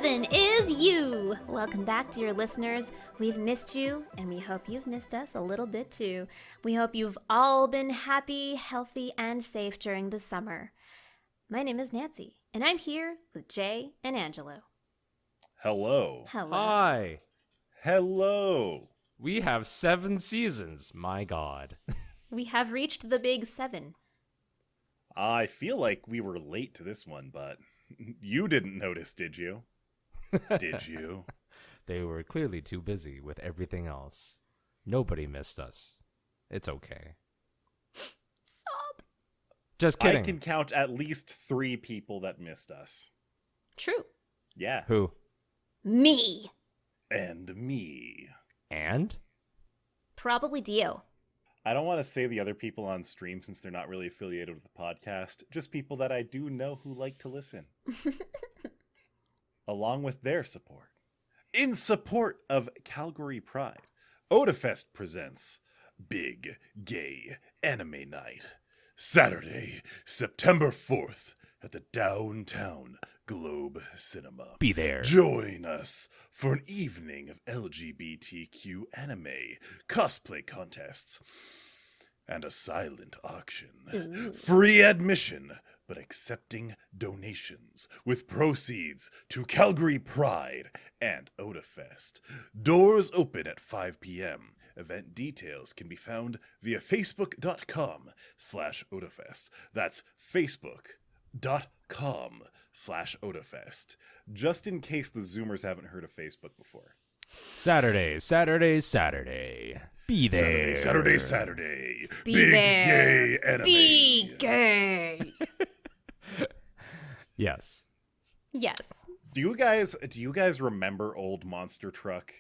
7 is you! Welcome back, dear listeners. We've missed you, and we hope you've missed us a little bit too. We hope you've all been happy, healthy, and safe during the summer. My name is Nancy, and I'm here with Jay and Angelo. Hello. Hello. Hi. Hello. We have 7 seasons. My God. We have reached the big 7. I feel like we were late to this one, but you didn't notice, did you? Did you? They were clearly too busy with everything else. Nobody missed us. It's okay. Sob. Just kidding. I can count at least 3 people that missed us. True. Yeah. Who? Me. And me. And? Probably Dio. I don't want to say the other people on stream since they're not really affiliated with the podcast, just people that I do know who like to listen. Along with their support. In support of Calgary Pride, Otafest presents Big Gay Anime Night, Saturday, September 4th at the Downtown Globe Cinema. Be there. Join us for an evening of LGBTQ anime, cosplay contests, and a silent auction. Ooh. Free admission, but accepting donations with proceeds to Calgary Pride and Otafest. Doors open at 5 p.m. Event details can be found via facebook.com/Otafest. That's facebook.com/Otafest. Just in case the Zoomers haven't heard of Facebook before. Saturday. Be there. Saturday. Be Big there. gay anime. Be gay. Yes. Yes. Do you guys remember old monster truck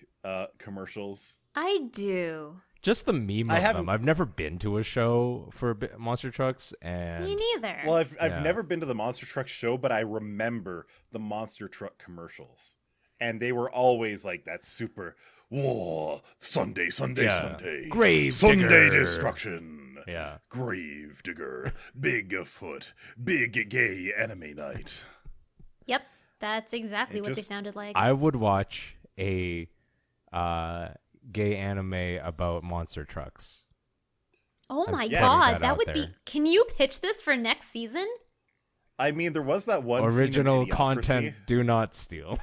commercials? I do. Just the meme I of haven't- them. I've never been to a show for monster trucks, and Me neither. Well, I've Yeah. never been to the monster truck show, but I remember the monster truck commercials, and they were always like that super whoa Sunday, Yeah. Grave Sunday digger. destruction. yeah. Grave digger, Bigfoot, big gay anime night. Yep. That's exactly It what they just- sounded like. I would watch a gay anime about monster trucks. Oh my Yeah, god, that that out would be. there. Can you pitch this for next season? I mean, there was that one scene in Original Idiocracy. content, do not steal.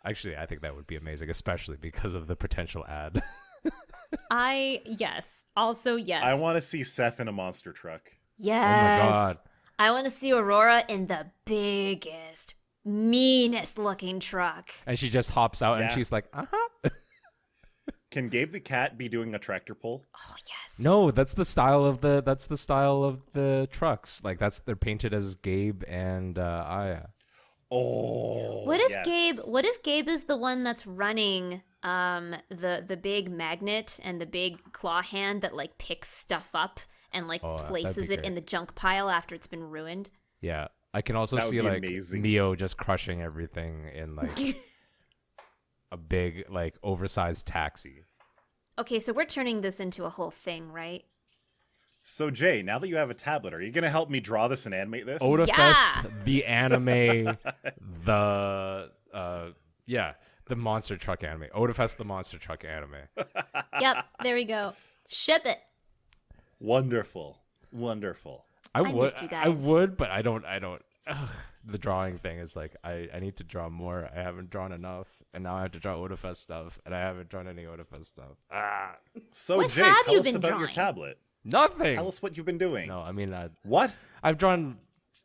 Actually, I think that would be amazing, especially because of the potential ad. Yes. Also, yes. I want to see Seth in a monster truck. Yes. Oh my god. I want to see Aurora in the biggest, meanest looking truck. And she just hops out and Yeah. she's like, uh-huh. Can Gabe the cat be doing a tractor pull? Oh yes. No, that's the style of the trucks. Like they're painted as Gabe and Aya. Oh. What if yes. Gabe is the one that's running the big magnet and the big claw hand that like picks stuff up and like Oh, that'd places be it in great. the junk pile after it's been ruined? Yeah. I can also That would see be like amazing. Neo just crushing everything in like a big like oversized taxi. Okay, so we're turning this into a whole thing, right? So Jay, now that you have a tablet, are you going to help me draw this and animate this? Otafest, the anime, the monster truck anime. Otafest, the monster truck anime. Yep, there we go. Ship it. Wonderful. I missed you I guys. would, but I don't. The drawing thing is like I need to draw more. I haven't drawn enough, and now I have to draw Otafest stuff, and I haven't drawn any Otafest stuff. So What Jay, have tell you us been about your drawing? tablet. Nothing. Tell us what you've been doing. No, I mean What? I've drawn.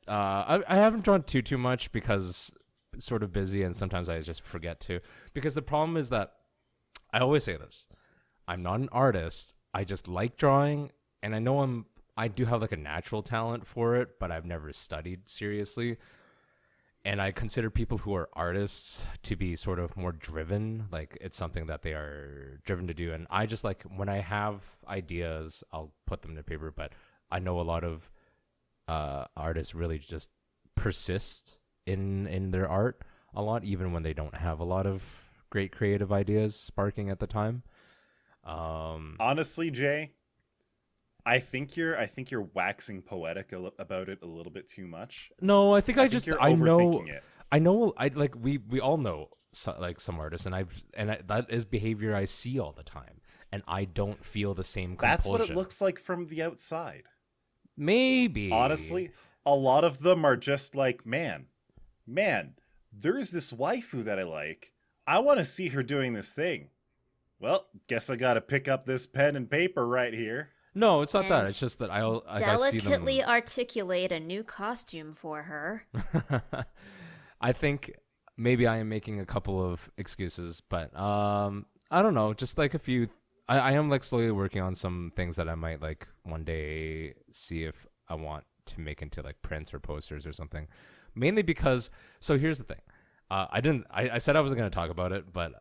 I haven't drawn too much because it's sort of busy, and sometimes I just forget to. Because the problem is that I always say this: I'm not an artist. I just like drawing, and I know I do have like a natural talent for it, but I've never studied seriously. And I consider people who are artists to be sort of more driven. Like it's something that they are driven to do. And I just like when I have ideas, I'll put them to paper. But I know a lot of artists really just persist in their art a lot, even when they don't have a lot of great creative ideas sparking at the time. Honestly, Jay, I think you're waxing poetic about it a little bit too much. No, I think I think you're overthinking it. I know. I like we all know like some artists, and that is behavior I see all the time, and I don't feel the same compulsion. That's what it looks like from the outside. Maybe. Honestly, a lot of them are just like, man, there's this waifu that I like. I want to see her doing this thing. Well, guess I gotta pick up this pen and paper right here. No, it's not that. And It's just that I see them. Delicately articulate a new costume for her. I think maybe I am making a couple of excuses, but I don't know. Just like a few. I am like slowly working on some things that I might like one day see if I want to make into like prints or posters or something. Mainly because, so here's the thing. I said I wasn't going to talk about it, but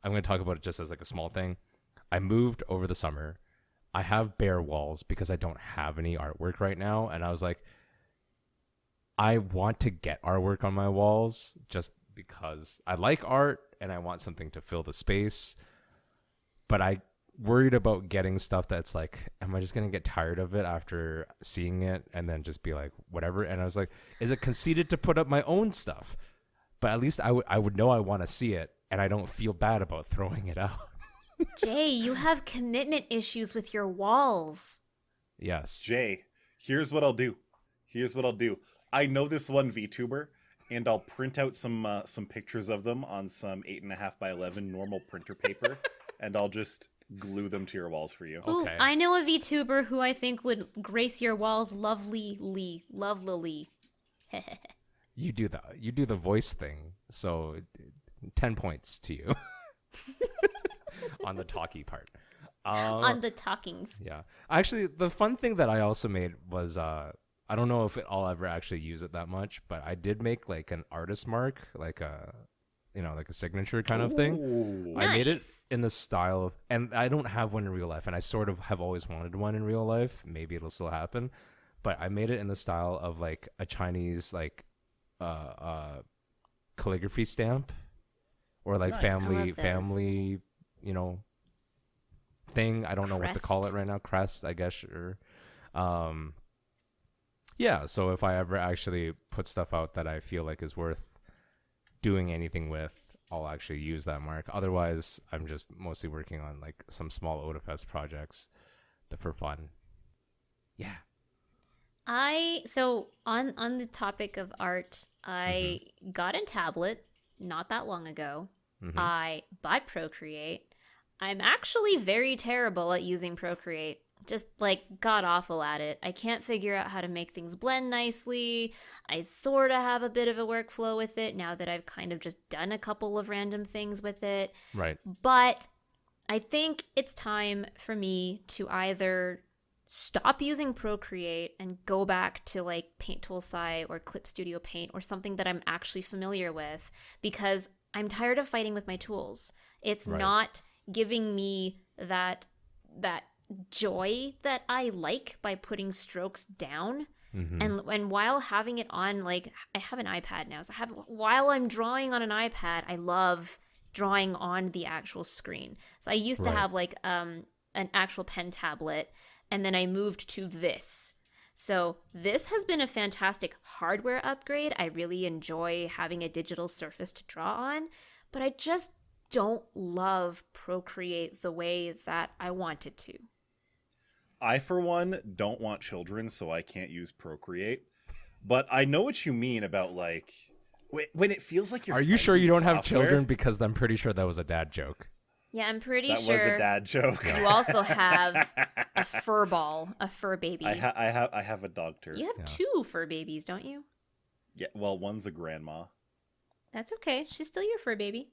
I'm going to talk about it just as like a small thing. I moved over the summer. I have bare walls because I don't have any artwork right now. And I was like, I want to get artwork on my walls just because I like art and I want something to fill the space. But I worried about getting stuff that's like, am I just going to get tired of it after seeing it and then just be like, whatever? And I was like, is it conceited to put up my own stuff? But at least I would know I want to see it and I don't feel bad about throwing it out. Jay, you have commitment issues with your walls. Yes. Jay, here's what I'll do. I know this one VTuber, and I'll print out some pictures of them on some 8.5 by 11 normal printer paper, and I'll just glue them to your walls for you. Ooh, Okay. I know a VTuber who I think would grace your walls lovelily. You do the voice thing. So 10 points to you on the talkie part. On the talkings. Yeah. Actually, the fun thing that I also made was I don't know if I'll ever actually use it that much, but I did make like an artist mark, like a like a signature kind of thing. Ooh. I made it Nice. in the style of, and I don't have one in real life, and I sort of have always wanted one in real life. Maybe it'll still happen, but I made it in the style of like a Chinese like calligraphy stamp or like Nice. I love those. family, thing. I don't know what to call it Crest. right now. Crest, I guess, or yeah. So if I ever actually put stuff out that I feel like is worth doing anything with, I'll actually use that mark. Otherwise, I'm just mostly working on like some small Otafest projects for fun. Yeah. So on the topic of art, I got a tablet not that long ago. I bought Procreate. I'm actually very terrible at using Procreate. Just like god awful at it. I can't figure out how to make things blend nicely. I sort of have a bit of a workflow with it now that I've kind of just done a couple of random things with it. Right. But I think it's time for me to either stop using Procreate and go back to like Paint Tool Sai or Clip Studio Paint or something that I'm actually familiar with, because I'm tired of fighting with my tools. It's Right. not giving me that joy that I like by putting strokes down. And while having it on, like, I have an iPad now, so while I'm drawing on an iPad, I love drawing on the actual screen. So I used to Right. have like an actual pen tablet, and then I moved to this. So this has been a fantastic hardware upgrade. I really enjoy having a digital surface to draw on, but I just don't love Procreate the way that I want it to. I, for one, don't want children, so I can't use Procreate. But I know what you mean about, like, when it feels like you're Are you sure you fighting don't have software. children? Because I'm pretty sure that was a dad joke. Yeah, I'm pretty That sure was a dad joke. you also have a fur ball, a fur baby. I have a dog turd. You have Yeah. 2 fur babies, don't you? Yeah, well, one's a grandma. That's okay. She's still your fur baby.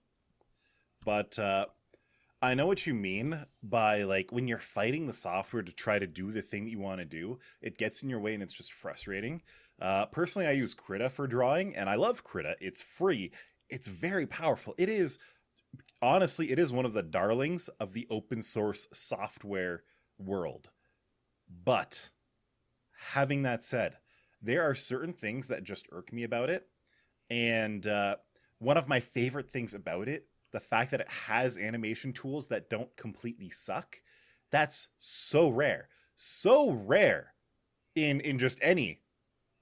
But I know what you mean by, like, when you're fighting the software to try to do the thing that you want to do, it gets in your way and it's just frustrating. Personally, I use Krita for drawing, and I love Krita. It's free. It's very powerful. It is, honestly, it is one of the darlings of the open source software world. But having that said, there are certain things that just irk me about it. And one of my favorite things about it, the fact that it has animation tools that don't completely suck, that's so rare. so rare in just any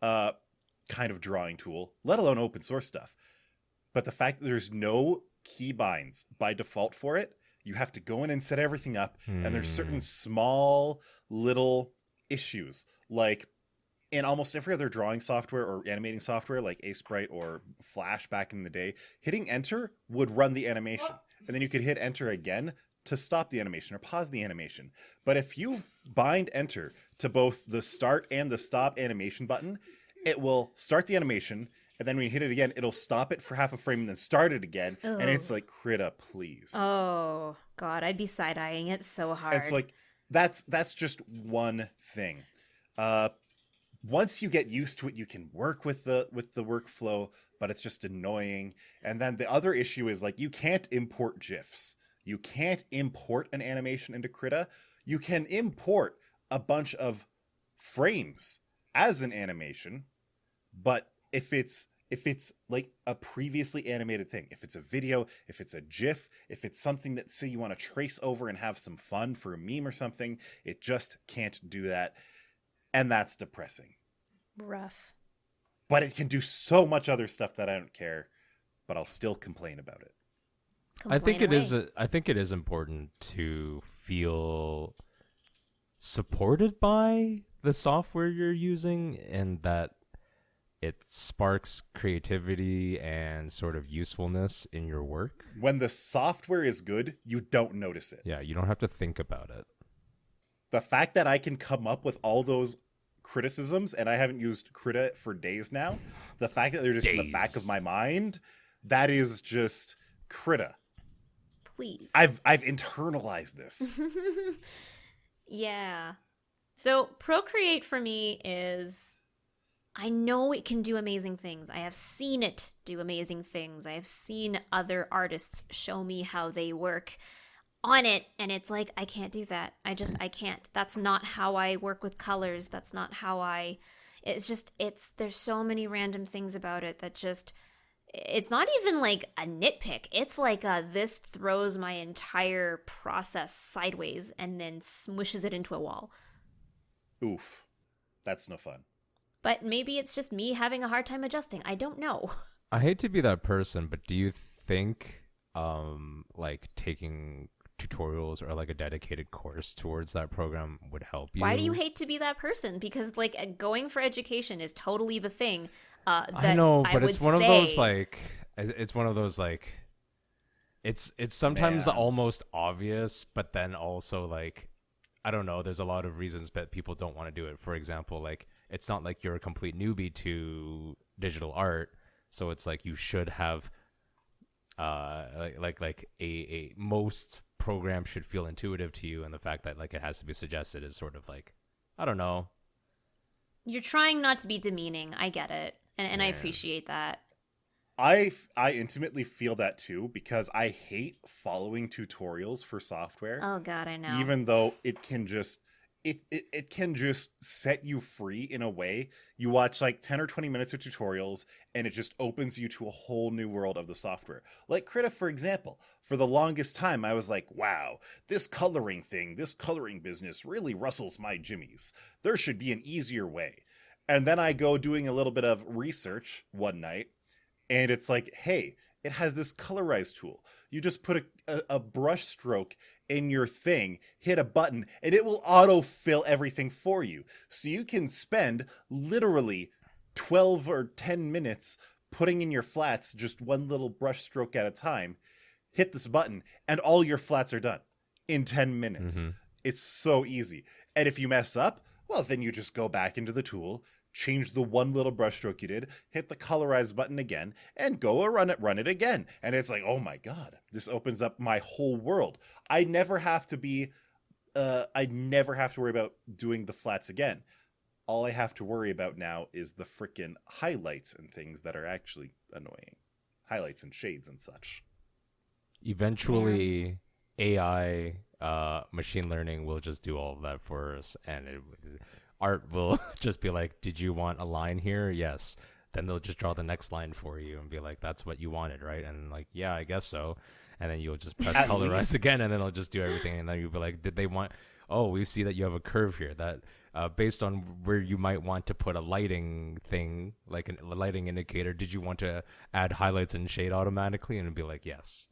kind of drawing tool, let alone open source stuff. But the fact that there's no keybinds by default for it, you have to go in and set everything up, and there's certain small little issues, like in almost every other drawing software or animating software, like Sprite or Flash back in the day, hitting enter would run the animation, and then you could hit enter again to stop the animation or pause the animation. But if you bind enter to both the start and the stop animation button, it will start the animation, and then when you hit it again, it'll stop it for half a frame and then start it again. Ugh. And it's like, Krita, please. Oh, God, I'd be side-eyeing it so hard. It's like, that's just one thing. Once you get used to it, you can work with the workflow, but it's just annoying. And then the other issue is, like, you can't import GIFs. You can't import an animation into Krita. You can import a bunch of frames as an animation, but if it's like a previously animated thing, if it's a video, if it's a GIF, if it's something that, say, you want to trace over and have some fun for a meme or something, it just can't do that. And that's depressing. Rough. But it can do so much other stuff that I don't care, but I'll still complain about it. I think Complain it away. is. I think it is important to feel supported by the software you're using, and that it sparks creativity and sort of usefulness in your work. When the software is good, you don't notice it. Yeah, you don't have to think about it. The fact that I can come up with all those criticisms, and I haven't used Krita for days now, the fact that they're just in the back of my mind, that is just Krita. Please. I've internalized this. Yeah. So Procreate for me is, I know it can do amazing things. I have seen it do amazing things. I have seen other artists show me how they work on it, and it's like, I can't do that. I can't. That's not how I work with colors. That's not how there's so many random things about it that just, it's not even like a nitpick. It's like this throws my entire process sideways and then smushes it into a wall. Oof. That's no fun. But maybe it's just me having a hard time adjusting. I don't know. I hate to be that person, but do you think like taking tutorials or like a dedicated course towards that program would help you? Why do you hate to be that person? Because like going for education is totally the thing. That I know, but I it's would one of say- those like it's sometimes Man. almost obvious, but then also like, I don't know, there's a lot of reasons that people don't want to do it. For example, like, it's not like you're a complete newbie to digital art, so it's like you should have like a most programs should feel intuitive to you, and the fact that like it has to be suggested is sort of like, I don't know. You're trying not to be demeaning. I get it. And I Yeah. appreciate that. I intimately feel that too, because I hate following tutorials for software. Oh God, I know. Even though it can just it can just set you free in a way. You watch like 10 or 20 minutes of tutorials and it just opens you to a whole new world of the software. Like Krita, for example. For the longest time, I was like, wow, this coloring business really rustles my jimmies. There should be an easier way. And then I go doing a little bit of research one night, and it's like, hey, it has this colorize tool. You just put a brush stroke in your thing, hit a button, and it will autofill everything for you. So you can spend literally 12 or 10 minutes putting in your flats just one little brush stroke at a time, hit this button, and all your flats are done in 10 minutes. Mm-hmm. It's so easy. And if you mess up, well, then you just go back into the tool, change the one little brushstroke you did, hit the colorize button again, and go run it again. And it's like, oh my God, this opens up my whole world. I never have to worry about doing the flats again. All I have to worry about now is the frickin' highlights and things that are actually annoying. Highlights and shades and such. Eventually, AI, machine learning will just do all of that for us, and art will just be like, did you want a line here? Yes. Then they'll just draw the next line for you and be like, that's what you wanted, right? And like, yeah, I guess so. And then you'll just press At colorize least. again, and then it'll just do everything. And then you'll be like, did they want, oh, we see that you have a curve here that based on where you might want to put a lighting thing, like a lighting indicator, did you want to add highlights and shade automatically? And it'd be like, yes.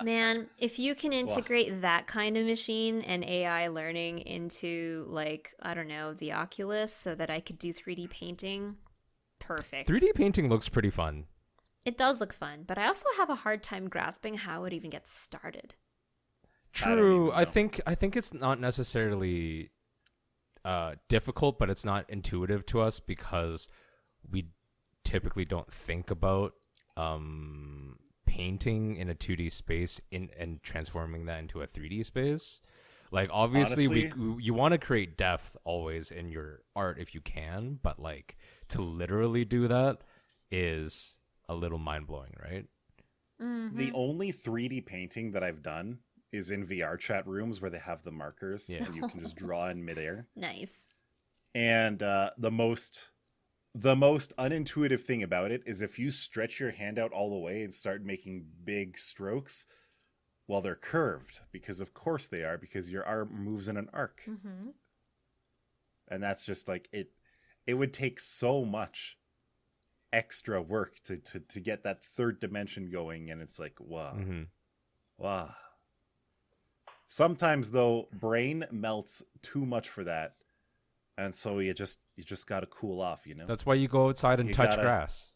Man, if you can integrate that kind of machine and AI learning into, like, I don't know, the Oculus so that I could do 3D painting, perfect. 3D painting looks pretty fun. It does look fun, but I also have a hard time grasping how it even gets started. True. I think it's not necessarily difficult, but it's not intuitive to us because we typically don't think about painting in a 2D space and transforming that into a 3D space. Like, obviously, Honestly, you want to create depth always in your art if you can, but like to literally do that is a little mind-blowing, right? Mm-hmm. the only 3D painting that I've done is in VR chat rooms where they have the markers and you can just draw in midair. Nice. And the most unintuitive thing about it is if you stretch your hand out all the way and start making big strokes, well, they're curved because of course they are, because your arm moves in an arc. Mm-hmm. And that's just like it would take so much extra work to get that third dimension going, and it's like, wow. Mm-hmm. Wow. Sometimes though, brain melts too much for that. And so you just got to cool off, you know? That's why you go outside and You touch gotta- grass.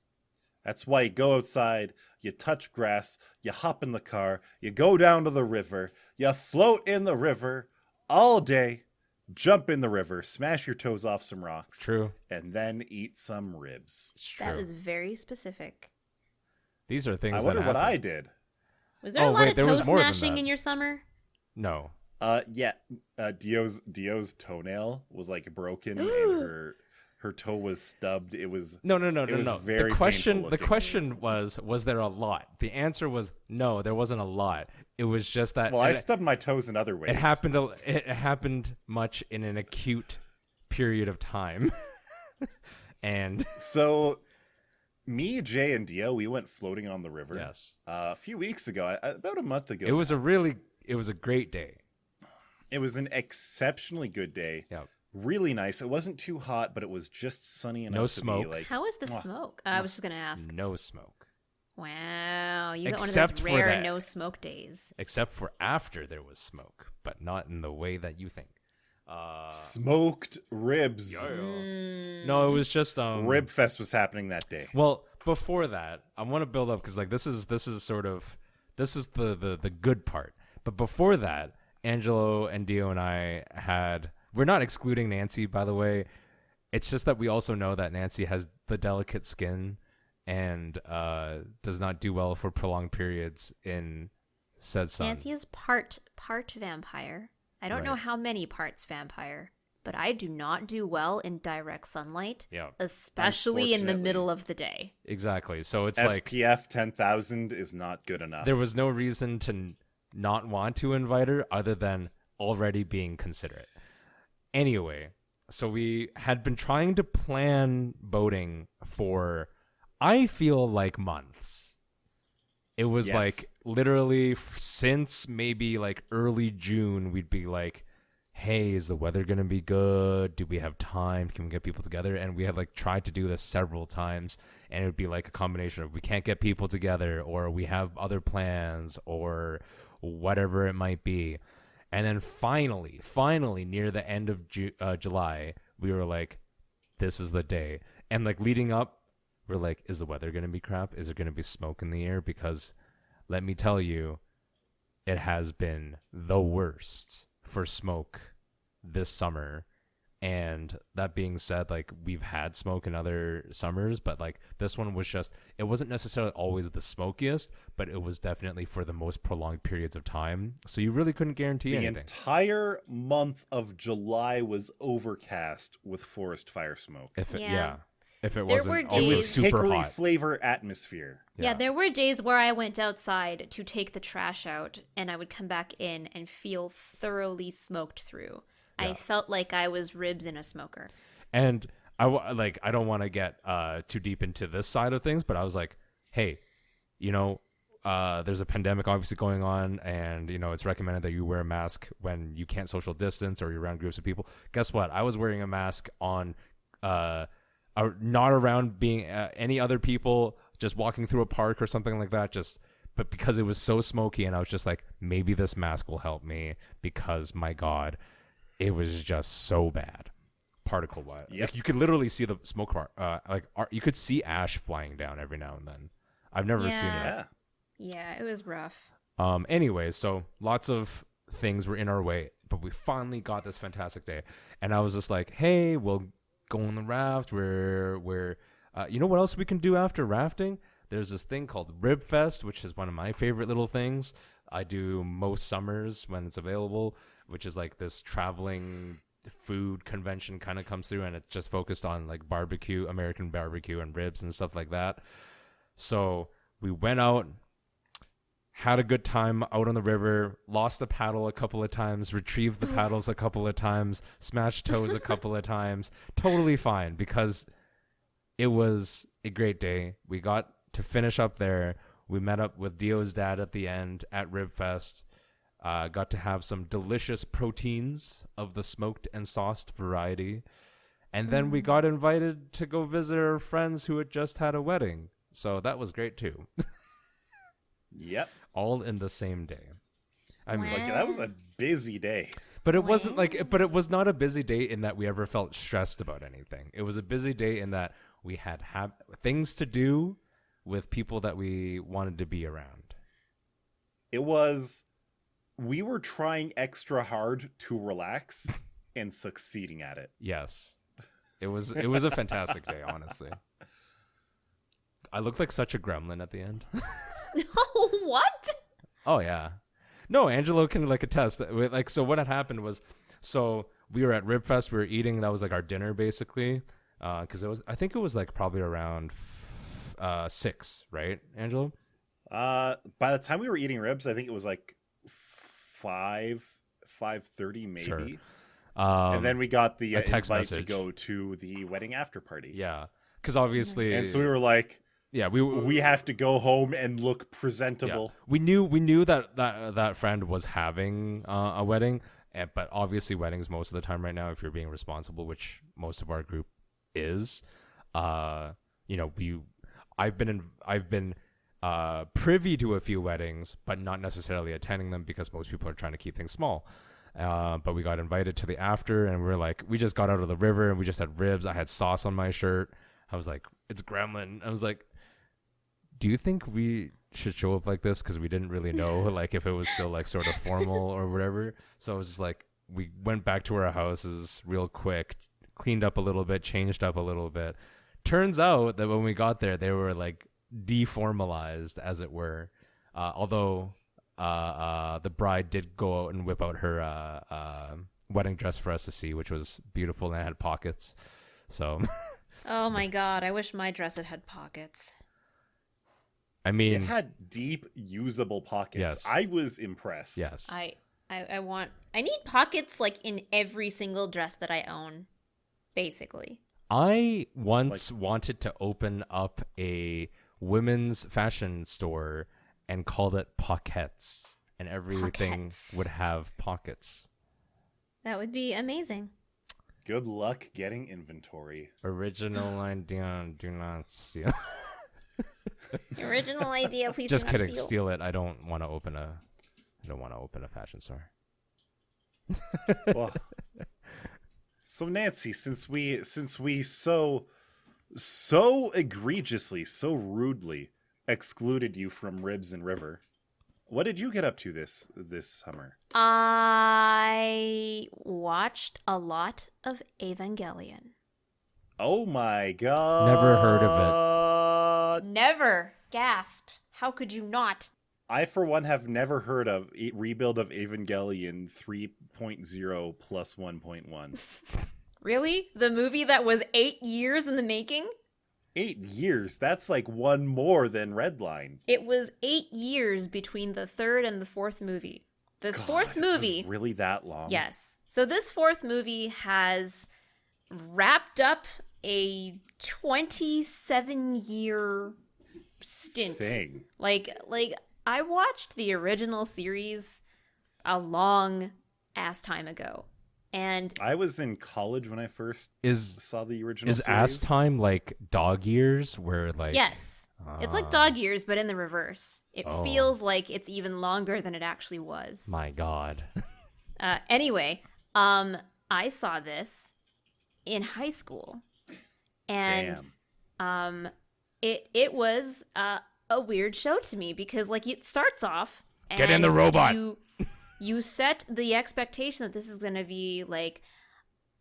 That's why you go outside, you touch grass, you hop in the car, you go down to the river, you float in the river all day, jump in the river, smash your toes off some rocks, True. and then eat some ribs. It's true. That was very specific. These are things I wonder that what happen. I did. Was there a Oh, lot wait, of there toe was more than smashing that. in your summer? No. Yeah, Dio's toenail was like broken and her toe was stubbed. It was No. was very The question painful the looking. question was there a lot? The answer was no, there wasn't a lot. It was just that well, I and stubbed my toes in other ways. it happened much in an acute period of time. And So, me, Jay, and Dio, we went floating on the river. yes. A few weeks ago, about a month ago. It was a great day. It was an exceptionally good day. Yeah. Really nice. It wasn't too hot, but it was just sunny enough No to smoke. be like. How was the smoke? I was just going to ask. No smoke. Wow. You got one Except of those for rare that. no smoke days. Except for after there was smoke, but not in the way that you think. Smoked ribs. No, it was just Rib Fest was happening that day. Well, before that, I want to build up because like this is the good part. But before that, Angelo and Dio and I we're not excluding Nancy, by the way. It's just that we also know that Nancy has the delicate skin and does not do well for prolonged periods in said sun. Nancy is part vampire. I don't know Right. how many parts vampire, but I do not do well in direct sunlight, Yeah. especially in the Unfortunately. middle of the day. Exactly. So it's like SPF 10,000 is not good enough. there was no reason to not want to invite her other than already being considerate. Anyway, so we had been trying to plan boating for, I feel like, months. It was Yes. like literally since maybe like early June, we'd be like, hey, is the weather going to be good? Do we have time? Can we get people together? And we had like tried to do this several times, and it would be like a combination of we can't get people together, or we have other plans, or whatever it might be. And then finally, near the end of July, we were like, this is the day. And like leading up, we're like, is the weather going to be crap? Is there going to be smoke in the air? Because let me tell you, it has been the worst for smoke this summer. And that being said, like we've had smoke in other summers, but like this one was just, it wasn't necessarily always the smokiest, but it was definitely for the most prolonged periods of time. So you really couldn't guarantee the anything. entire month of July was overcast with forest fire smoke. If it, Yeah. if it There wasn't were also It days- was super hickory hot. flavor atmosphere. Yeah, there were days where I went outside to take the trash out and I would come back in and feel thoroughly smoked through. I felt like I was ribs in a smoker. And I don't want to get too deep into this side of things, but I was like, hey, you know, there's a pandemic obviously going on, and it's recommended that you wear a mask when you can't social distance or you're around groups of people. Guess what? I was wearing a mask on, not around being any other people, just walking through a park or something like that. But because it was so smoky, and I was just like, maybe this mask will help me, because my God, it was just so bad. Particle wise, like you could literally see the smoke part. You could see ash flying down every now and then. I've never seen that. Yeah, it was rough. Anyway, so lots of things were in our way, but we finally got this fantastic day, and I was just like, hey, we'll go on the raft. You know what else we can do after rafting? There's this thing called Rib Fest, which is one of my favorite little things. I do most summers when it's available, which is like this traveling food convention kind of comes through, and it's just focused on like barbecue, American barbecue and ribs and stuff like that. So we went out, had a good time out on the river, lost the paddle a couple of times, retrieved the paddles a couple of times, smashed toes a couple of times. Totally fine, because it was a great day. We got to finish up there. We met up with Dio's dad at the end at Rib Fest. Got to have some delicious proteins of the smoked and sauced variety. And then we got invited to go visit our friends who had just had a wedding. So that was great too. Yep. All in the same day. I mean, Like, that was a busy day. but it wasn't like, but it was not a busy day in that we ever felt stressed about anything. It was a busy day in that we had things to do with people that we wanted to be around. We were trying extra hard to relax and succeeding at it. Yes. It was a fantastic day, honestly. I looked like such a gremlin at the end. What? Oh yeah. No, Angelo can like attest. Like, so what had happened was, so we were at Rib Fest, we were eating, that was like our dinner basically. Cause I think it was like probably around 6, right, Angelo? By the time we were eating ribs, I think it was like 5:30 maybe. Sure. And then we got the text invite message to go to the wedding after party. Yeah. Cause obviously. And so we were like, yeah, we have to go home and look presentable. Yeah. We knew that friend was having a wedding, but obviously weddings most of the time right now, if you're being responsible, which most of our group is, I've been privy to a few weddings, but not necessarily attending them because most people are trying to keep things small. But we got invited to the after, and we just got out of the river and we just had ribs. I had sauce on my shirt. I was like, it's gremlin. I was like, do you think we should show up like this? Because we didn't really know like if it was still like sort of formal or whatever. So it was just like, we went back to our houses real quick, cleaned up a little bit, changed up a little bit. Turns out that when we got there, they were like deformalized, as it were. Although the bride did go out and whip out her wedding dress for us to see, which was beautiful, and it had pockets. So, Oh my God! I wish my dress had pockets. I mean, It had deep, usable pockets. Yes. I was impressed. yes. I need pockets like in every single dress that I own, basically. I once wanted to open up a women's fashion store and called it Pockets, and everything Pockets. would have pockets. That would be amazing. Good luck getting inventory. Original idea, do not steal. The original idea, please. Just do not kidding, steal. steal it. I don't want to open a fashion store. Well, so Nancy, since we so egregiously, so rudely excluded you from Ribs and River, what did you get up to this summer? I watched a lot of Evangelion. Oh my god! Never heard of Never. Gasp. How could you not? I, for one, have never heard of Rebuild of Evangelion 3.0 plus 1.1. Really? The movie that was 8 years in the making? 8 years? That's like one more than Redline. It was 8 years between the third and the fourth movie. This God, fourth it was movie... really that long? Yes. So this fourth movie has wrapped up a 27-year stint. Thing. Like I watched the original series a long ass time ago. And I was in college when I first saw the original Is series. ass time like dog years where like yes, it's like dog years, but in the reverse. It feels like it's even longer than it actually was. My God. Anyway, I saw this in high school, and Damn. it was a weird show to me because like it starts off and Get in the robot. You set the expectation that this is going to be like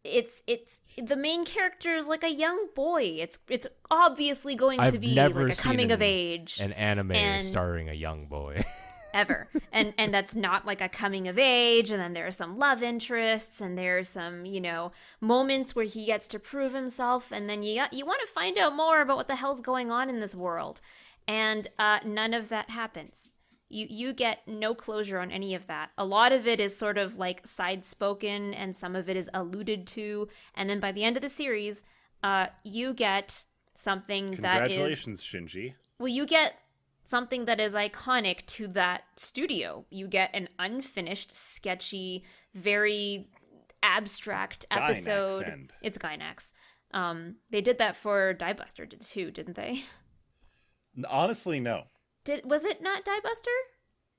it's the main character is like a young boy. It's obviously going to be never like a seen coming of age an anime and- starring a young boy. ever. And that's not like a coming of age, and then there are some love interests, and there's some, moments where he gets to prove himself, and then you want to find out more about what the hell's going on in this world. And none of that happens. You get no closure on any of that. A lot of it is sort of like side-spoken, and some of it is alluded to. And then by the end of the series, you get something that is... Congratulations, Shinji. Well, you get something that is iconic to that studio. You get an unfinished, sketchy, very abstract episode. Gainax end. It's Gainax. They did that for Die Buster too, didn't they? Honestly, no. Was it not Die Buster?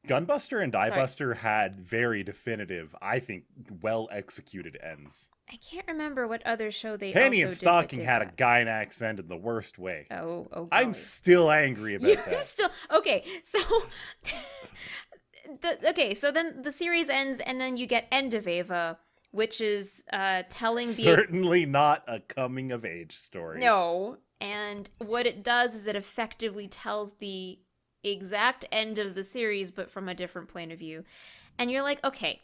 Gunbuster and Die Buster had very definitive, I think, well-executed ends. I can't remember what other show they Penny also and did Stocking that had did a Gainax end in the worst way. that. Oh, I'm golly. still angry about You're that. still okay. So, so then the series ends, and then you get End of Ava, which is telling the Certainly not a coming-of-age story. no. And what it does is it effectively tells the exact end of the series, but from a different point of view. And you're like, okay.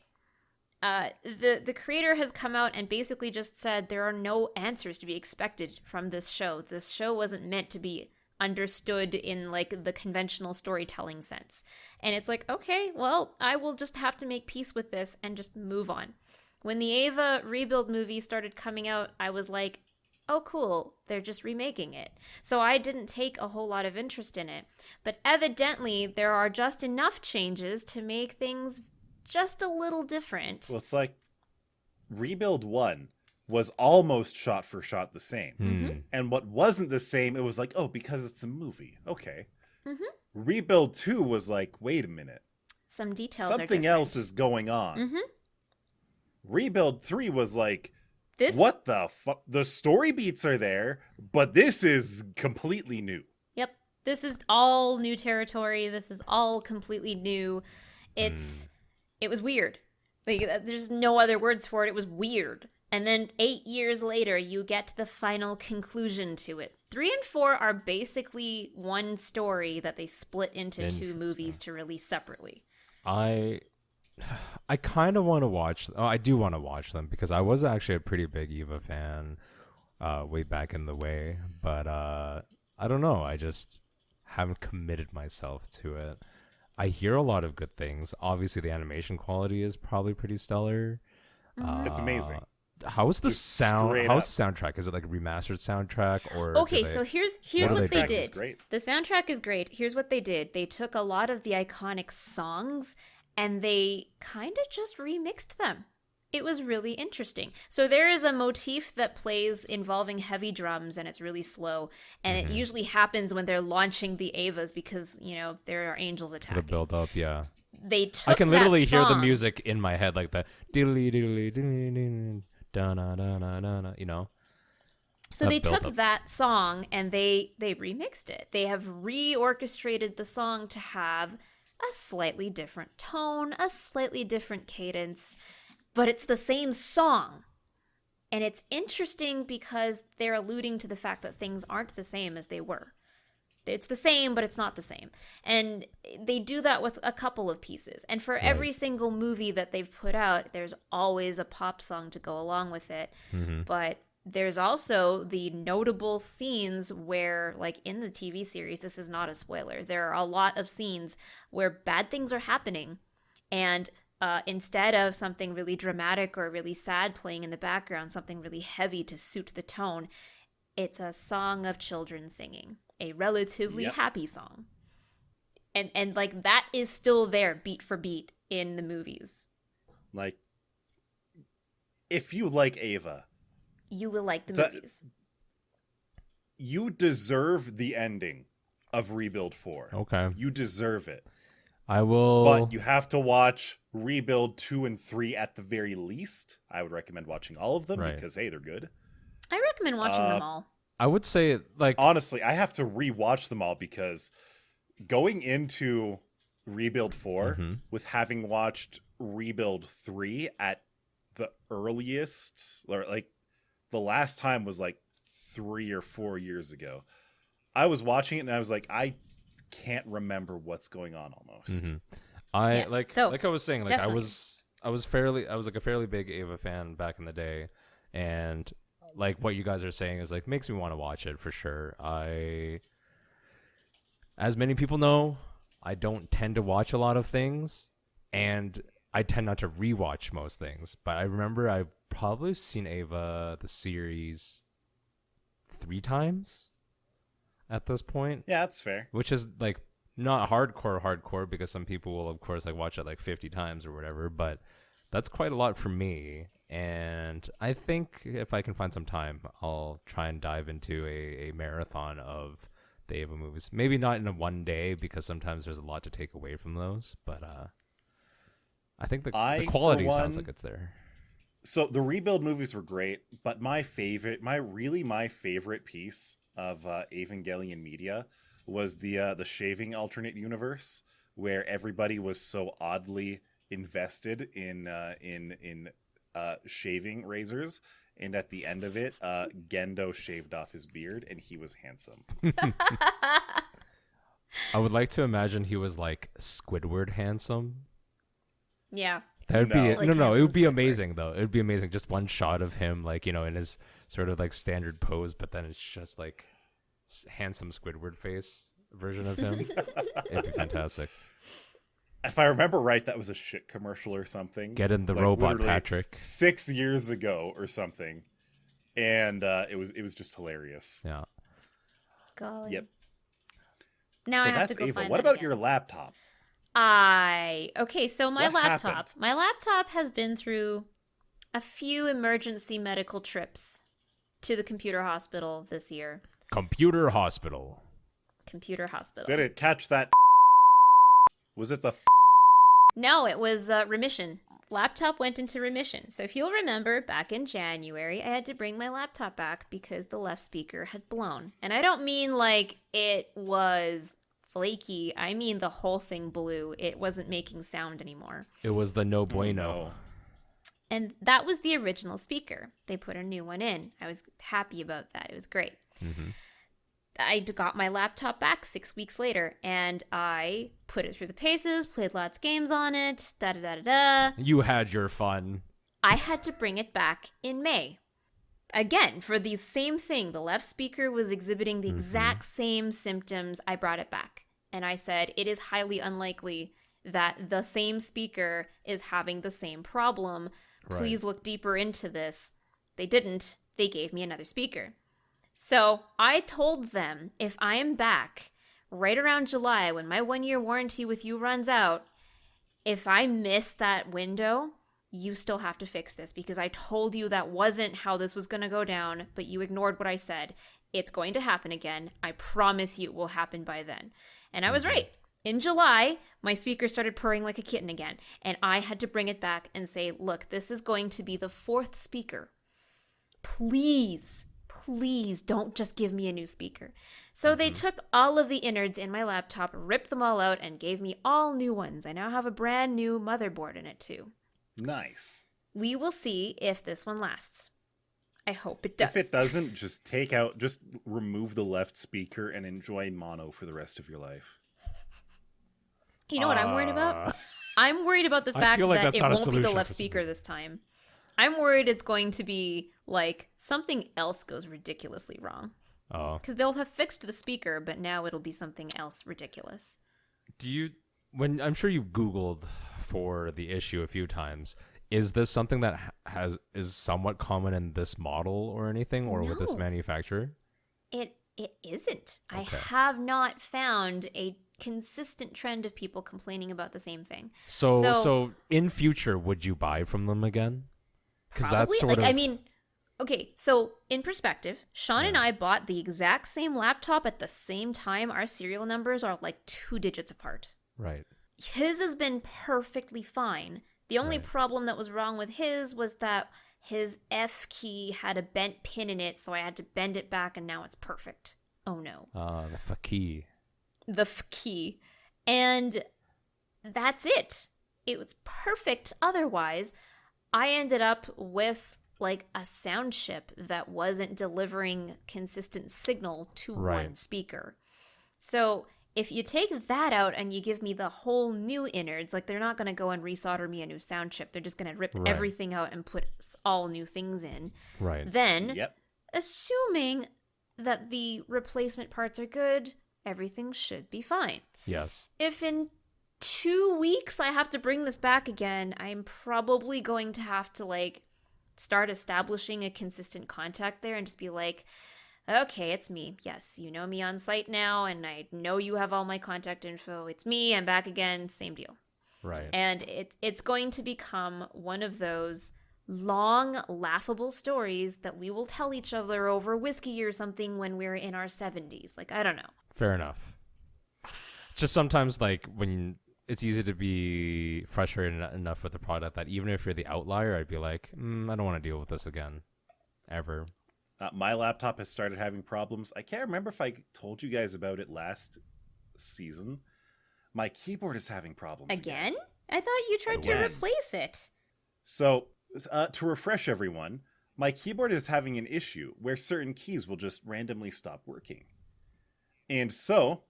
The creator has come out and basically just said there are no answers to be expected from this show. This show wasn't meant to be understood in like the conventional storytelling sense. And it's like, okay, well, I will just have to make peace with this and just move on. When the Ava Rebuild movie started coming out, I was like, oh, cool, they're just remaking it. So I didn't take a whole lot of interest in it. But evidently, there are just enough changes to make things just a little different. Well, it's like Rebuild 1 was almost shot for shot the same. Mm-hmm. And what wasn't the same, it was like, oh, because it's a movie. Okay. Rebuild 2 was like, wait a minute. Some details are Something different. else is going on. Mm-hmm. Rebuild 3 was like, This, what the fuck? The story beats are there, but this is completely new. Yep. This is all new territory. This is all completely new. It was weird. Like, there's no other words for it. It was weird. And then 8 years later, you get the final conclusion to it. 3 and 4 are basically one story that they split into two movies to release separately. I kind of want to watch. Oh, I do want to watch them because I was actually a pretty big Eva fan way back in the way. But I don't know. I just haven't committed myself to it. I hear a lot of good things. Obviously, the animation quality is probably pretty stellar. It's amazing. How's the Just sound? straight How's up. the soundtrack? Is it like a remastered soundtrack or? Okay, do they- so here's what do what they they do? Is did. great. The soundtrack is great. Here's what they did. They took a lot of the iconic songs and they kind of just remixed them. It was really interesting. So there is a motif that plays involving heavy drums and it's really slow. And it usually happens when they're launching the Avas because, there are angels the attacking. build up, yeah. They took I can literally that hear the song- music in my head like that. Diddly diddly diddly da na da na da na. So that they build took up. that song and they remixed it. They have reorchestrated the song to have a slightly different tone, a slightly different cadence, but it's the same song. And it's interesting because they're alluding to the fact that things aren't the same as they were. It's the same, but it's not the same. And they do that with a couple of pieces. And for every single movie that they've put out, there's always a pop song to go along with it. But there's also the notable scenes where, like in the TV series, this is not a spoiler, there are a lot of scenes where bad things are happening. And instead of something really dramatic or really sad playing in the background, something really heavy to suit the tone, it's a song of children singing. A relatively Yep. happy song. And like that is still there beat for beat in the movies. Like, if you like Ava, You will like the movies. you deserve the ending of Rebuild 4. Okay. You deserve it. I will. But you have to watch Rebuild 2 and 3 at the very least. I would recommend watching all of them Right. because, hey, they're good. I recommend watching them all. I would say, like, Honestly, I have to rewatch them all because going into Rebuild 4 with having watched Rebuild 3 at the earliest, or like the last time was like 3 or 4 years ago. I was watching it and I was like, I can't remember what's going on almost. Yeah, like so, I was saying, like definitely. I was like a fairly big Ava fan back in the day, and like what you guys are saying is like makes me want to watch it for sure. As many people know, I don't tend to watch a lot of things, and I tend not to rewatch most things. But I remember I've probably seen Ava the series 3 times at this point. Yeah, that's fair. Which is like not hardcore because some people will of course like watch it like 50 times or whatever, but that's quite a lot for me. And I think if I can find some time, I'll try and dive into a marathon of the Ava movies. Maybe not in a one day because sometimes there's a lot to take away from those, but I think the quality sounds like it's there. So the Rebuild movies were great, but my favorite piece of Evangelion media was the shaving alternate universe, where everybody was so oddly invested in shaving razors, and at the end of it, Gendo shaved off his beard, and he was handsome. I would like to imagine he was like Squidward handsome. Yeah. That would be Like it would handsome be Squidward. amazing though. It would be amazing. Just one shot of him, like, you know, in his sort of like standard pose, but then it's just like handsome Squidward face version of him. It'd be fantastic. If I remember right, that was a shit commercial or something. Get in the Like, robot, literally Patrick. 6 years ago or something, and it was just hilarious. Yeah. Golly. Yep. Now So I have that's to go Ava. find What that about again. your laptop? Okay, so my What laptop. happened? My laptop has been through a few emergency medical trips to the computer hospital this year. Computer hospital. Computer hospital. Did it catch that? Was it the? No, it was remission. Laptop went into remission. So if you'll remember, back in January, I had to bring my laptop back because the left speaker had blown. And I don't mean like it was flaky. I mean the whole thing blew. It wasn't making sound anymore. It was the no bueno. no. And that was the original speaker. They put a new one in. I was happy about that. It was great. I got my laptop back 6 weeks later, and I put it through the paces, played lots of games on it, da-da-da-da-da. You had your fun. I had to bring it back in May. Again, for the same thing. The left speaker was exhibiting the exact same symptoms. I brought it back. And I said, it is highly unlikely that the same speaker is having the same problem. Please look deeper into this. They didn't. They gave me another speaker. So I told them, if I am back right around July when my 1-year warranty with you runs out, if I miss that window, you still have to fix this because I told you that wasn't how this was going to go down, but you ignored what I said. It's going to happen again. I promise you it will happen by then. And I was right. In July, my speaker started purring like a kitten again, and I had to bring it back and say, look, this is going to be the 4th speaker. Please don't just give me a new speaker. So they took all of the innards in my laptop, ripped them all out, and gave me all new ones. I now have a brand new motherboard in it too. Nice. We will see if this one lasts. I hope it does. If it doesn't, just remove the left speaker and enjoy mono for the rest of your life. You know what I'm worried about? I'm worried about the fact feel like that that's it not a won't be the solution left for some speaker reason. this time. I'm worried it's going to be like something else goes ridiculously wrong. Oh. Because they'll have fixed the speaker, but now it'll be something else ridiculous. I'm sure you've Googled for the issue a few times. Is this something that is somewhat common in this model or anything, or with this No. manufacturer? It isn't. I Okay. have not found consistent trend of people complaining about the same thing. So in future, would you buy from them again? Because that's sort of. I mean, okay, so in perspective, Sean and I bought the exact same laptop at the same time. Our serial numbers are like 2 digits apart. Right. His has been perfectly fine. The only problem that was wrong with his was that his F key had a bent pin in it, so I had to bend it back, and now it's perfect. Oh no. The F-key. The F key. And that's it. It was perfect otherwise. I ended up with like a sound chip that wasn't delivering consistent signal to one speaker. So if you take that out and you give me the whole new innards, like they're not going to go and resolder me a new sound chip. They're just going to rip everything out and put all new things in. Right. Then, assuming that the replacement parts are good, everything should be fine. Yes. If in 2 weeks I have to bring this back again, I'm probably going to have to like start establishing a consistent contact there and just be like, okay, it's me. Yes, you know me on site now, and I know you have all my contact info. It's me. I'm back again. Same deal. Right. And it's going to become one of those long, laughable stories that we will tell each other over whiskey or something when we're in our 70s. Like, I don't know. Fair enough. Just sometimes, like, when it's easy to be frustrated enough with the product that even if you're the outlier, I'd be like, I don't want to deal with this again. Ever. My laptop has started having problems. I can't remember if I told you guys about it last season. My keyboard is having problems again. I thought you tried to replace it. So, to refresh everyone, my keyboard is having an issue where certain keys will just randomly stop working. And so,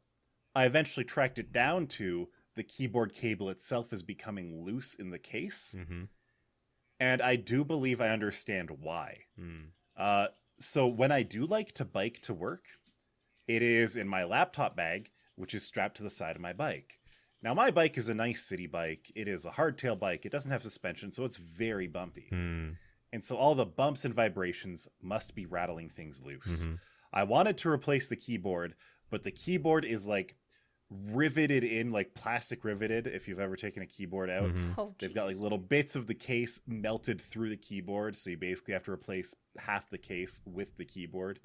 I eventually tracked it down to the keyboard cable itself is becoming loose in the case. Mm-hmm. And I do believe I understand why. So when I do like to bike to work, it is in my laptop bag, which is strapped to the side of my bike. Now, my bike is a nice city bike. It is a hardtail bike. It doesn't have suspension, so it's very bumpy. And so all the bumps and vibrations must be rattling things loose. I wanted to replace the keyboard, but the keyboard is like riveted in, like plastic riveted, if you've ever taken a keyboard out. They've got like little bits of the case melted through the keyboard, so you basically have to replace half the case with the keyboard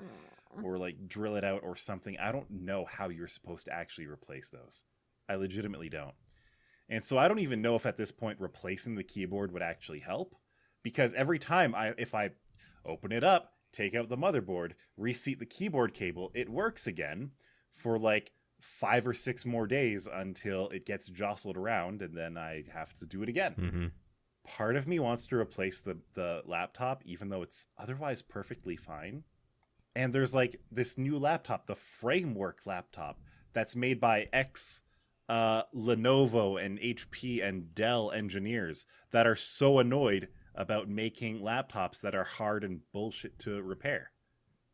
or like drill it out or something. I don't know how you're supposed to actually replace those. I legitimately don't. And so I don't even know if at this point replacing the keyboard would actually help, because every time if I open it up, take out the motherboard, reseat the keyboard cable, it works again for like 5 or 6 more days until it gets jostled around, and then I have to do it again. Part of me wants to replace the laptop, even though it's otherwise perfectly fine. And there's like this new laptop, the Framework laptop, that's made by Lenovo and HP and Dell engineers that are so annoyed about making laptops that are hard and bullshit to repair.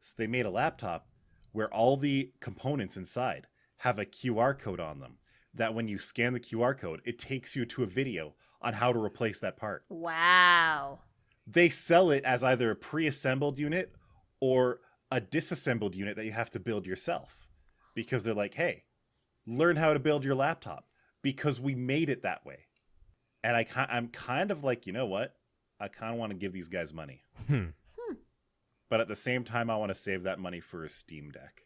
So they made a laptop where all the components inside have a QR code on them, that when you scan the QR code, it takes you to a video on how to replace that part. Wow. They sell it as either a pre-assembled unit or a disassembled unit that you have to build yourself, because they're like, hey, learn how to build your laptop because we made it that way. And I'm kind of like, you know what? I kind of want to give these guys money. But at the same time, I want to save that money for a Steam Deck.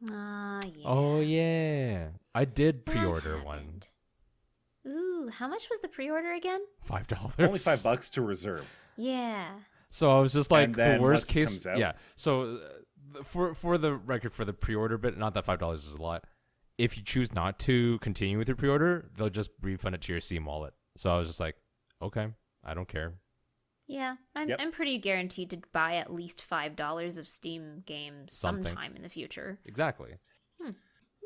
Yeah. Oh, yeah. I did pre-order one. Ooh, how much was the pre-order again? $5. Only $5 to reserve. Yeah. So I was just like, the worst case. Comes out, yeah. So for the record, for the pre-order bit, not that $5 is a lot. If you choose not to continue with your pre-order, they'll just refund it to your Steam wallet. So I was just like, okay, I don't care. Yeah, I'm pretty guaranteed to buy at least $5 of Steam games sometime in the future. Exactly. So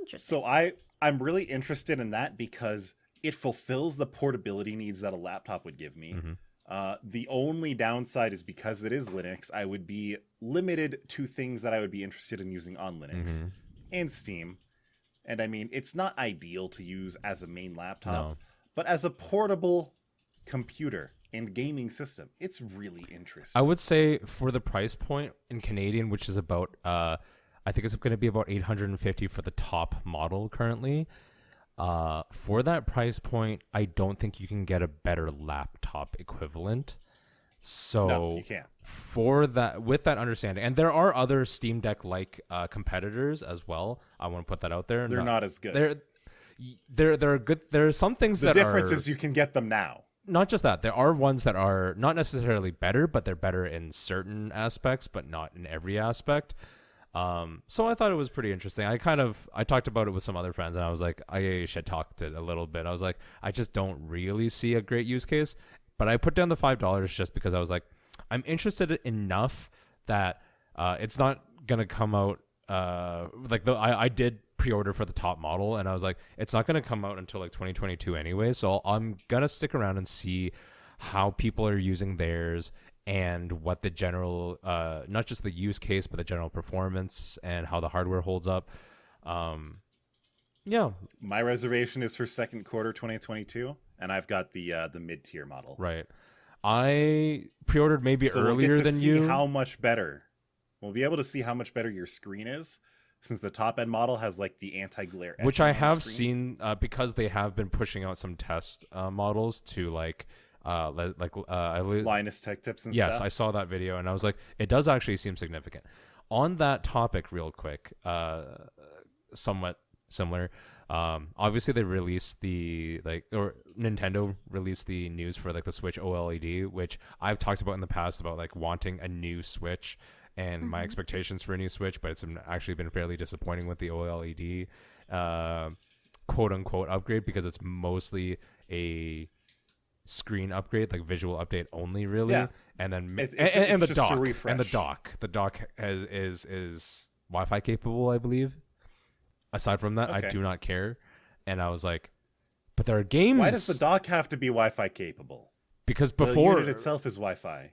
Interesting. I'm really interested in that because it fulfills the portability needs that a laptop would give me. The only downside is because it is Linux, I would be limited to things that I would be interested in using on Linux and Steam. And I mean, it's not ideal to use as a main laptop, but as a portable computer and gaming system, it's really interesting. I would say for the price point in Canadian, which is about, I think it's going to be about $850 for the top model currently. For that price point, I don't think you can get a better laptop equivalent. So No, you can't. For that, with that understanding, and there are other Steam Deck like competitors as well. I want to put that out there. They're not as good. They're good. There are some things The difference is you can get them now. Not just that. There are ones that are not necessarily better, but they're better in certain aspects, but not in every aspect. So I thought it was pretty interesting. I talked about it with some other friends, and I was like, I should talk it a little bit. I was like, I just don't really see a great use case, but I put down the $5 just because I was like, I'm interested enough that it's not gonna come out. I did pre-order for the top model, and I was like, it's not gonna come out until like 2022 anyway. So I'm gonna stick around and see how people are using theirs and what the general, not just the use case, but the general performance and how the hardware holds up. Yeah. My reservation is for second quarter 2022, and I've got the mid-tier model. Right. I pre-ordered maybe So earlier we'll get to than see you. how much better. We'll be able to see how much better your screen is, since the top-end model has like the anti-glare. Which etching I on the have screen. seen because they have been pushing out some test models to Linus Tech Tips and yes, stuff. I saw that video and I was like, it does actually seem significant. On that topic, real quick, somewhat similar. Obviously, they released Nintendo released the news for like the Switch OLED, which I've talked about in the past about like wanting a new Switch and my expectations for a new Switch, but it's actually been fairly disappointing with the OLED quote unquote upgrade because it's mostly a screen upgrade, like visual update only, really. Yeah. And then It's the just a dock refresh. and the dock is Wi-Fi capable, I believe. Aside from that, I Okay. do not care. And I was like, but there are games. Why does the dock have to be Wi-Fi capable? Because The before unit itself is Wi-Fi.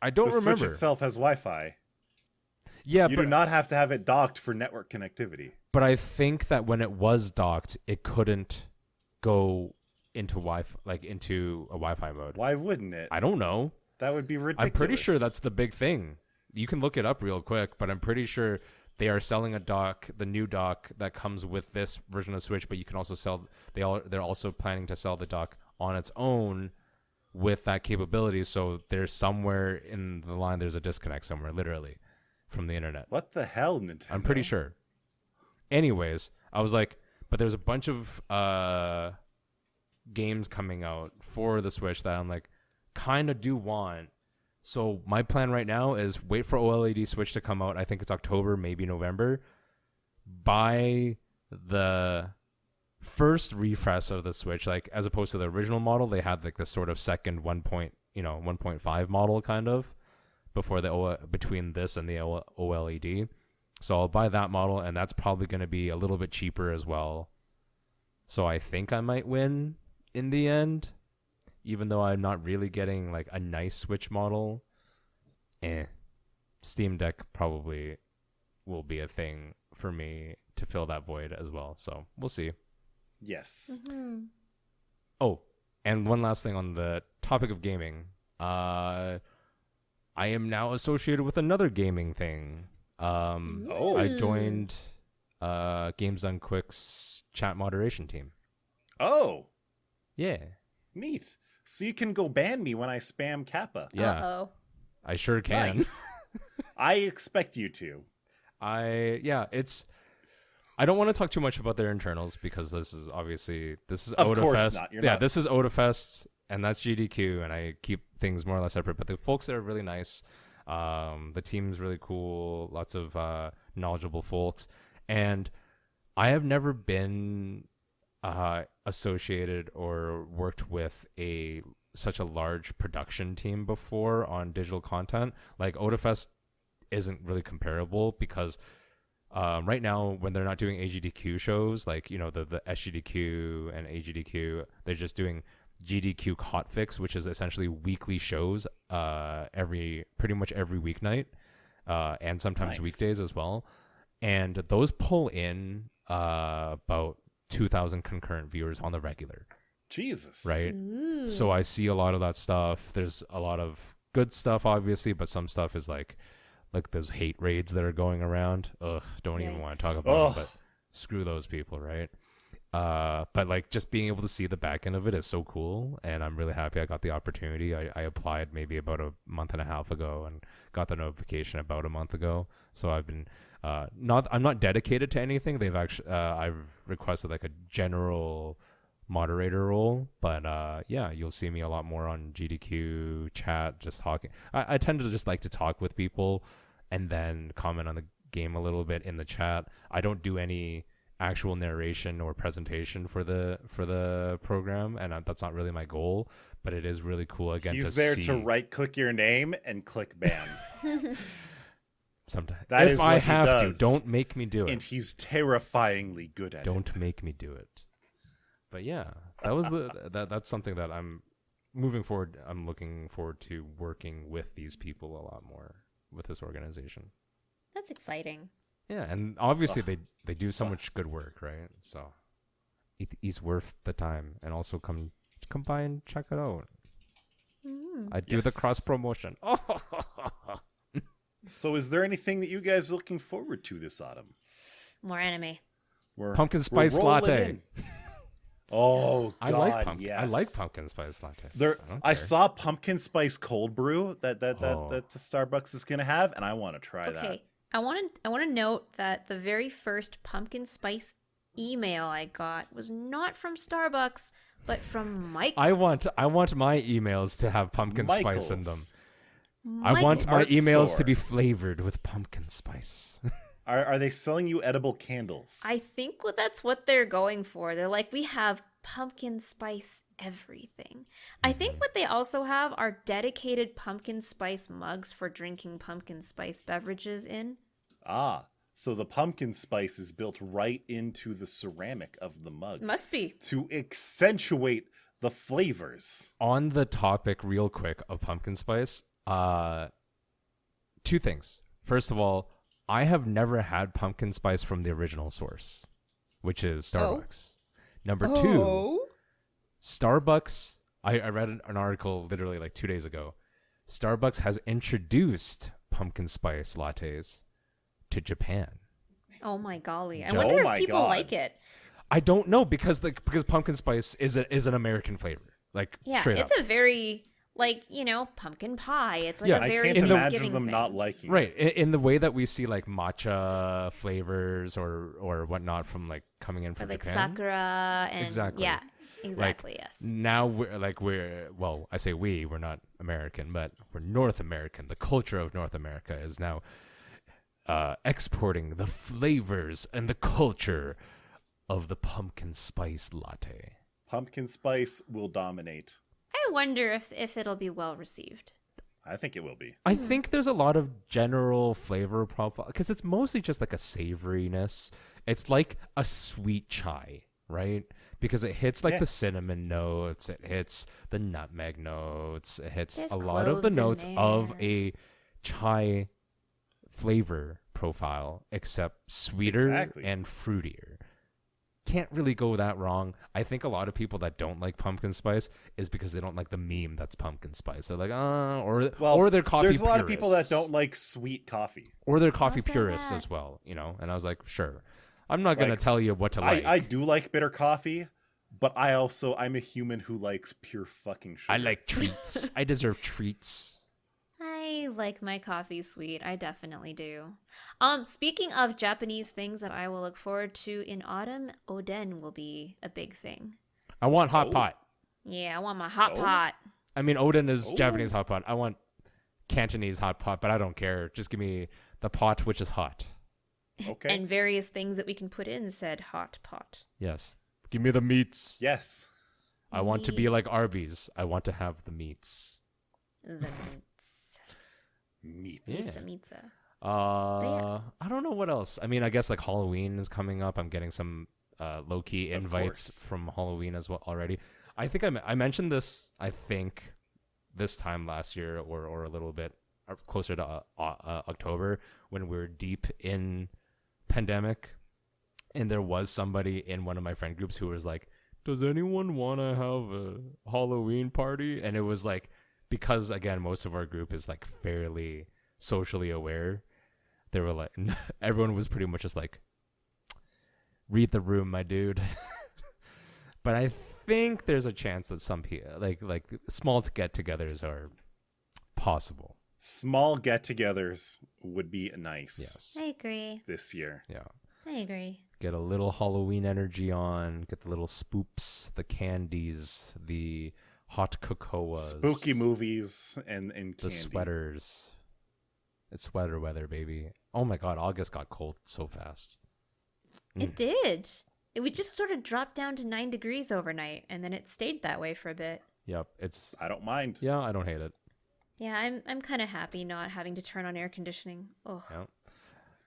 I don't The remember. Switch itself has Wi-Fi. Yeah, You but do not have to have it docked for network connectivity. but I think that when it was docked, it couldn't go into Wi-Fi, like into a Wi-Fi mode. Why wouldn't it? I don't know. That would be ridiculous. I'm pretty sure that's the big thing. You can look it up real quick, but I'm pretty sure they are selling a dock, the new dock that comes with this version of Switch. But you can also sell. They're also planning to sell the dock on its own with that capability. So there's somewhere in the line, there's a disconnect somewhere, literally, from the internet. What the hell, Nintendo? I'm pretty sure. Anyways, I was like, but there's a bunch of games coming out for the Switch that I'm like, kind of do want. So my plan right now is wait for OLED Switch to come out. I think it's October, maybe November. Buy the first refresh of the Switch, like as opposed to the original model, they had like this sort of second 1.5 model kind of before between this and the OLED. So I'll buy that model, and that's probably going to be a little bit cheaper as well. So I think I might win in the end, even though I'm not really getting like a nice Switch model. Steam Deck probably will be a thing for me to fill that void as well. So we'll see. Yes. Oh, and one last thing on the topic of gaming. I am now associated with another gaming thing. I joined Games Done Quick's chat moderation team. Oh, Yeah. neat. So you can go ban me when I spam Kappa. Yeah. Uh-oh. I sure can. Nice. I expect you to. I don't want to talk too much about their internals because this is Of Otafest. course not. You're not. This is Otafest and that's GDQ, and I keep things more or less separate. But the folks there are really nice. The team's really cool. Lots of knowledgeable folks, and I have never been associated or worked with such a large production team before on digital content. Like Otafest isn't really comparable because right now when they're not doing AGDQ shows, like the SGDQ and AGDQ, they're just doing GDQ Hotfix, which is essentially weekly shows pretty much every weeknight, and sometimes Nice. weekdays as well. And those pull in about 2,000 concurrent viewers on the regular, Jesus. right? Ooh. So I see a lot of that stuff. There's a lot of good stuff, obviously, but some stuff is like those hate raids that are going around. Ugh, don't even want to talk about Ugh. it. But screw those people, right? But like just being able to see the back end of it is so cool, and I'm really happy I got the opportunity. I applied maybe about a month and a half ago and got the notification about a month ago. So I've been I'm not dedicated to anything. They've actually I've requested like a general moderator role, but yeah, you'll see me a lot more on GDQ chat, just talking. I tend to just like to talk with people and then comment on the game a little bit in the chat. I don't do any actual narration or presentation for the program, and that's not really my goal, but it is really cool again. He's to there see. to right click your name and click ban. Sometimes That if is I what he have to, does. don't make me do it. And he's terrifyingly good at it. Don't make me do it. But yeah, that was that's something that I'm moving forward. I'm looking forward to working with these people a lot more with this organization. That's exciting. Yeah, and obviously they do so much good work, right? So it's worth the time, and also come by and check it out. I do the cross promotion. So is there anything that you guys are looking forward to this autumn? More anime. Pumpkin spice rolling latte. in. Oh God, I like pumpkin. yes. I like pumpkin spice lattes. I care. saw pumpkin spice cold brew that the Starbucks is gonna have, and I want to try that. Okay. I want to note that the very first pumpkin spice email I got was not from Starbucks, but from Michael's. I want my emails to have pumpkin spice in them. Michael's. I want my Art emails store. to be flavored with pumpkin spice. Are they selling you edible candles? I think that's what they're going for. They're like, we have pumpkin spice everything. I think what they also have are dedicated pumpkin spice mugs for drinking pumpkin spice beverages in. So the pumpkin spice is built right into the ceramic of the mug Must be. to accentuate the flavors. On the topic, real quick, of pumpkin spice, two things. First of all, I have never had pumpkin spice from the original source, which is Starbucks. Number two, Starbucks, I read an article literally like 2 days ago. Starbucks has introduced pumpkin spice lattes to Japan. Oh my golly. I Oh wonder my if people God. like it. I don't know because pumpkin spice is an American flavor. Like Yeah, straight it's up. a very, like, pumpkin pie. It's like Yeah, a I very can't in the- imagine Thanksgiving them thing. not liking it. Right, in the way that we see like matcha flavors or whatnot from like coming in Or from like Japan. sakura and Exactly. yeah, exactly, yes. Now we're I say we're not American, but we're North American. The culture of North America is now exporting the flavors and the culture of the pumpkin spice latte. Pumpkin spice will dominate. I wonder if it'll be well received. I think it will be. I think there's a lot of general flavor profile because it's mostly just like a savoriness. It's like a sweet chai, right? Because it hits like Yeah. the cinnamon notes, it hits the nutmeg notes, it hits There's a lot of the cloves in notes of there. a chai flavor profile, except sweeter Exactly. and fruitier. Can't really go that wrong. I think a lot of people that don't like pumpkin spice is because they don't like the meme that's pumpkin spice. They're like, or they're coffee there's a lot of people that purists. don't like sweet coffee. Or they're coffee I'll say purists that. as well, And I was like, sure. I'm not going Like, to tell you what to like. I do like bitter coffee, but I'm a human who likes pure fucking sugar. I like treats. I deserve treats. I like my coffee sweet. I definitely do. Speaking of Japanese things that I will look forward to in autumn, oden will be a big thing. I want hot Oh. pot. Yeah, I want my hot Oh. pot. I mean, Odin is Oh. Japanese hot pot. I want Cantonese hot pot, but I don't care. Just give me the pot which is hot. Okay. And various things that we can put in said hot pot. Yes. Give me the meats. Yes. I want to be like Arby's. I want to have the meats. The meats. Meats. The meatza. I don't know what else. I mean, I guess like Halloween is coming up. I'm getting some low-key Of invites course. from Halloween as well already. I think I mentioned this, I think, this time last year or a little bit closer to October when we were deep in pandemic. And there was somebody in one of my friend groups who was like, does anyone want to have a Halloween party? And it was like, because again, most of our group is like fairly socially aware. They were like, everyone was pretty much just like, Read the room, my dude. But I think there's a chance that some people, like small get-togethers are possible. Small get-togethers would be nice. Yes. I agree. This year. Yeah. I agree. Get a little Halloween energy on. Get the little spoops, the candies, the hot cocoas, Spooky movies and candy. the sweaters. It's sweater weather, baby. Oh my God, August got cold so fast. It did. It would just sort of drop down to 9 degrees overnight, and then it stayed that way for a bit. Yep, it's. I don't mind. Yeah, I don't hate it. Yeah, I'm kind of happy not having to turn on air conditioning. Ugh. Yeah.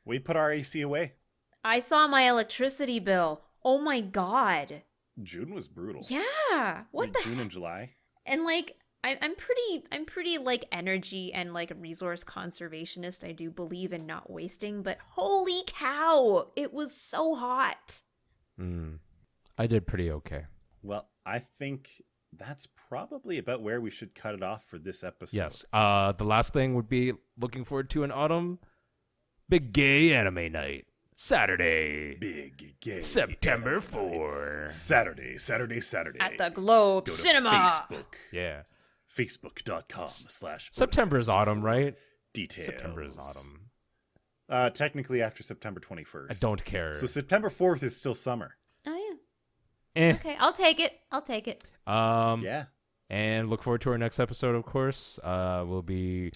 We put our AC away. I saw my electricity bill. Oh my God. June was brutal. Yeah. What the June and July. And like I'm pretty like energy and like resource conservationist. I do believe in not wasting, but holy cow, it was so hot. I did pretty okay. Well, I think that's probably about where we should cut it off for this episode. Yes. The last thing would be looking forward to in autumn. Big gay anime night. Saturday. Big gay September anime 4. night. Saturday. At the Globe Go to Cinema. Facebook. Yeah. Facebook.com/. September's autumn, right? Details. September is autumn. Technically after September 21st. I don't care. So September 4th is still summer. Oh yeah. Okay, I'll take it. Yeah. And look forward to our next episode, of course. We'll be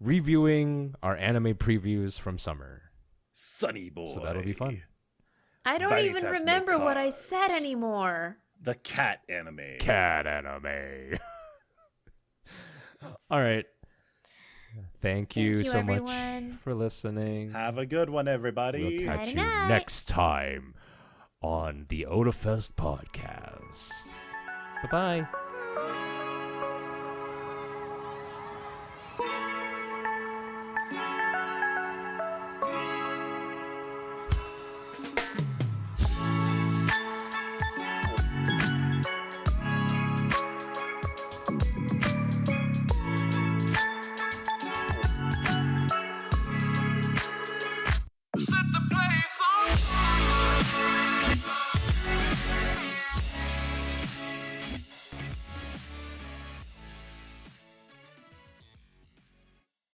reviewing our anime previews from summer. Sunny boy. So that'll be fun. I don't Vanitas even no remember what I cars. said anymore. The cat anime. Cat anime. All right. Thank you so everyone. much for listening. Have a good one, everybody. We'll catch you Night-night. next time on the Otafest podcast. Bye-bye.